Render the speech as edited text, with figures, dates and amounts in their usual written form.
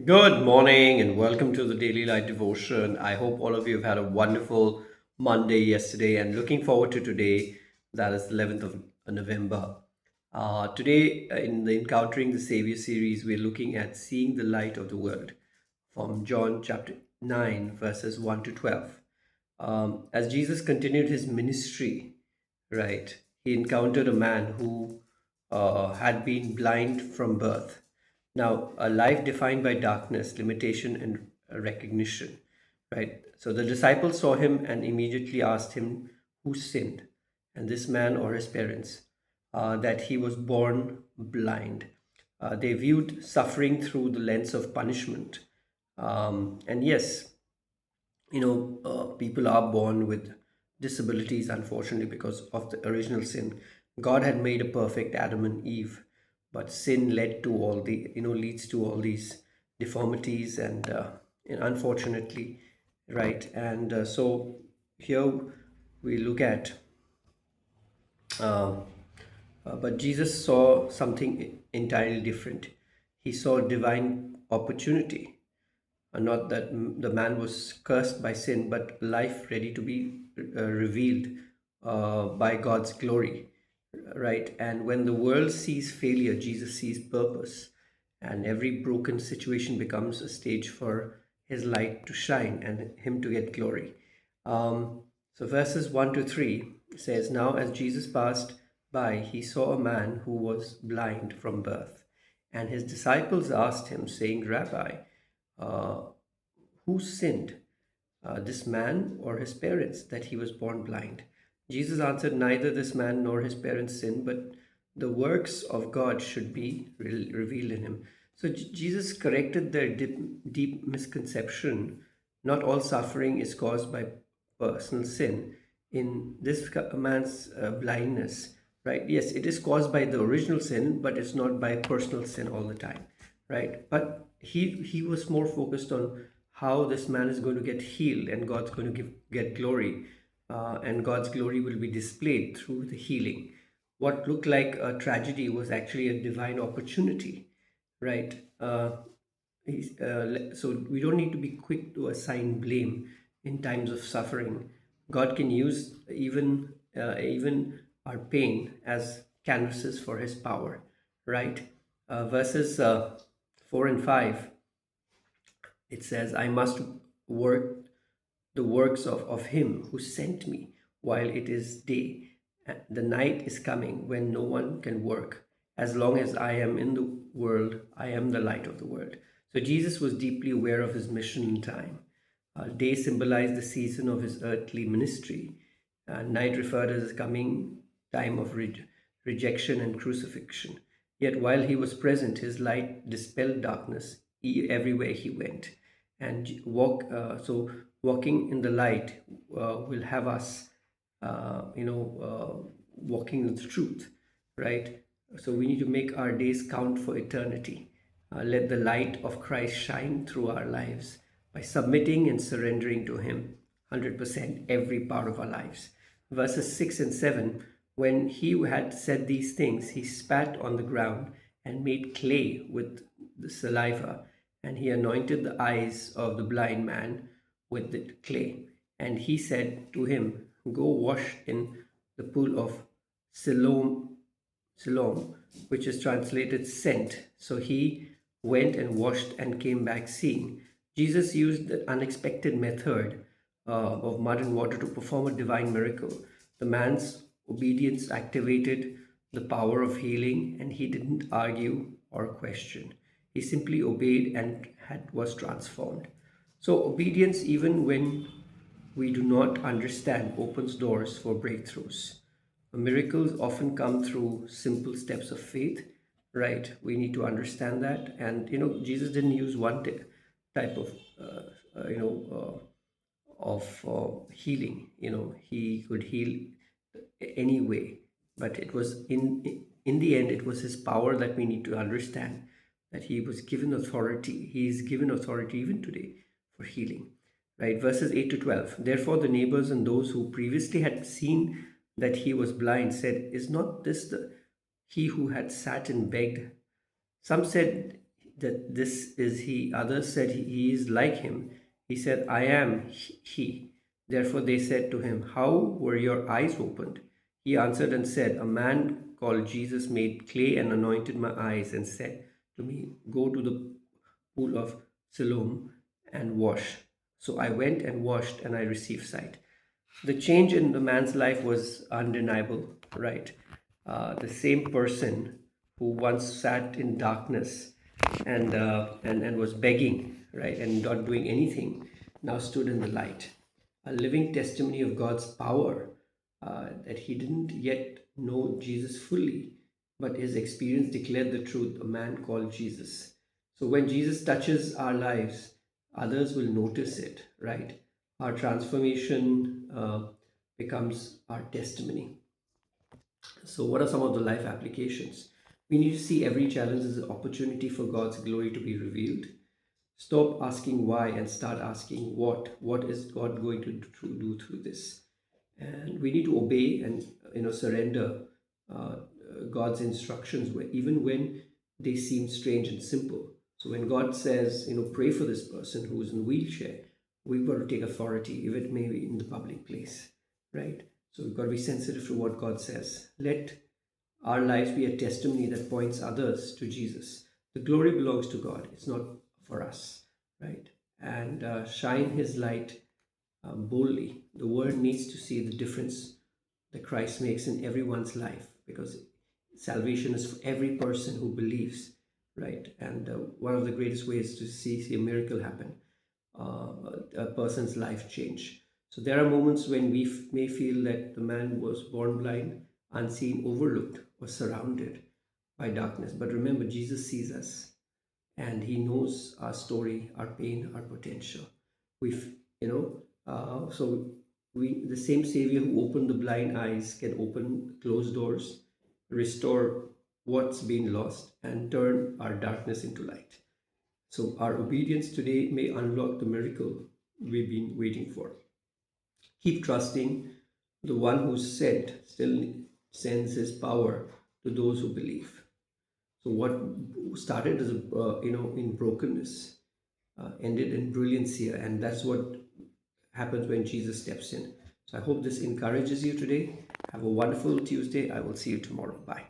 Good morning and welcome to the Daily Light Devotion. I hope all of you have had a wonderful Monday yesterday and looking forward to today, that is the 11th of November. Today, in the Encountering the Savior series, we're looking at seeing the light of the world from John chapter 9, verses 1 to 12. As Jesus continued his ministry, right, he encountered a man who had been blind from birth. Now, a life defined by darkness, limitation, and recognition, right? So the disciples saw him and immediately asked him who sinned, and this man or his parents, that he was born blind. They viewed suffering through the lens of punishment. And yes, people are born with disabilities, unfortunately, because of the original sin. God had made a perfect Adam and Eve, but sin led to all the, leads to all these deformities and unfortunately, right? And so here we look at, um, but Jesus saw something entirely different. He saw divine opportunity, not that the man was cursed by sin, but life ready to be revealed by God's glory, right? And when the world sees failure, Jesus sees purpose, and every broken situation becomes a stage for his light to shine and him to get glory. So verses 1 to 3 says, Now as Jesus passed by, he saw a man who was blind from birth. And his disciples asked him, saying, Rabbi, uh, who sinned, this man or his parents, that he was born blind? Jesus answered, Neither this man nor his parents sinned, but the works of God should be revealed in him. So Jesus corrected their deep misconception. Not all suffering is caused by personal sin. In this man's blindness, right? Yes, it is caused by the original sin, but it's not by personal sin all the time, right? But he was more focused on how this man is going to get healed and God's going to get glory, and God's glory will be displayed through the healing. What looked like a tragedy was actually a divine opportunity, right? So we don't need to be quick to assign blame in times of suffering. God can use even our pain as canvases for His power, right? Verses 4 and 5, it says, I must work the works of him who sent me while it is day. The night is coming when no one can work. As long as I am in the world, I am the light of the world. So Jesus was deeply aware of his mission and time. Day symbolized the season of his earthly ministry. Night referred as the coming time of rejection and crucifixion. Yet while he was present, his light dispelled darkness everywhere he went. And walking in the light will have us, walking in the truth, right? So we need to make our days count for eternity. Let the light of Christ shine through our lives by submitting and surrendering to Him 100% every part of our lives. Verses 6 and 7, when he had said these things, he spat on the ground and made clay with the saliva, and he anointed the eyes of the blind man with the clay. And he said to him, Go wash in the pool of Siloam, Siloam, which is translated sent. So he went and washed and came back seeing. Jesus used the unexpected method of mud and water to perform a divine miracle. The man's obedience activated the power of healing, and he didn't argue or question. He simply obeyed and was transformed. So, obedience, even when we do not understand, opens doors for breakthroughs. Miracles often come through simple steps of faith, right? We need to understand that. And, Jesus didn't use one type of, healing. He could heal any way, but it was in the end, it was his power that we need to understand, that he was given authority. He is given authority even today for healing, right? Verses 8 to 12. Therefore the neighbors and those who previously had seen that he was blind said, Is not this the he who had sat and begged? Some said, that this is he. Others said he is like him. He said, I am he. Therefore they said to him, how were your eyes opened? He answered and said, a man called Jesus made clay and anointed my eyes and said to me, go to the pool of Siloam and wash. So I went and washed and I received sight. The change in the man's life was undeniable, right? The same person who once sat in darkness and was begging, right, and not doing anything, now stood in the light. A living testimony of God's power, that he didn't yet know Jesus fully, but his experience declared the truth, a man called Jesus. So when Jesus touches our lives, others will notice it, right? Our transformation becomes our testimony. So, what are some of the life applications? We need to see every challenge as an opportunity for God's glory to be revealed. Stop asking why and start asking what. What is God going to do through this? And we need to obey and surrender uh, God's instructions, even when they seem strange and simple. So when God says, pray for this person who is in a wheelchair, we've got to take authority, if it may be in the public place, right? So we've got to be sensitive to what God says. Let our lives be a testimony that points others to Jesus. The glory belongs to God. It's not for us, right? And shine His light boldly. The world needs to see the difference that Christ makes in everyone's life, because salvation is for every person who believes, right? And one of the greatest ways to see a miracle happen, a person's life change. So there are moments when we may feel that the man was born blind, unseen, overlooked, or surrounded by darkness. But remember, Jesus sees us and he knows our story, our pain, our potential. We've, so the same Savior who opened the blind eyes can open closed doors, restore what's been lost, and turn our darkness into light. So our obedience today may unlock the miracle we've been waiting for. Keep trusting the one who said still sends his power to those who believe. So what started as in brokenness ended in brilliance here, and that's what happens when Jesus steps in. So I hope this encourages you today. Have a wonderful Tuesday. I will see you tomorrow. Bye.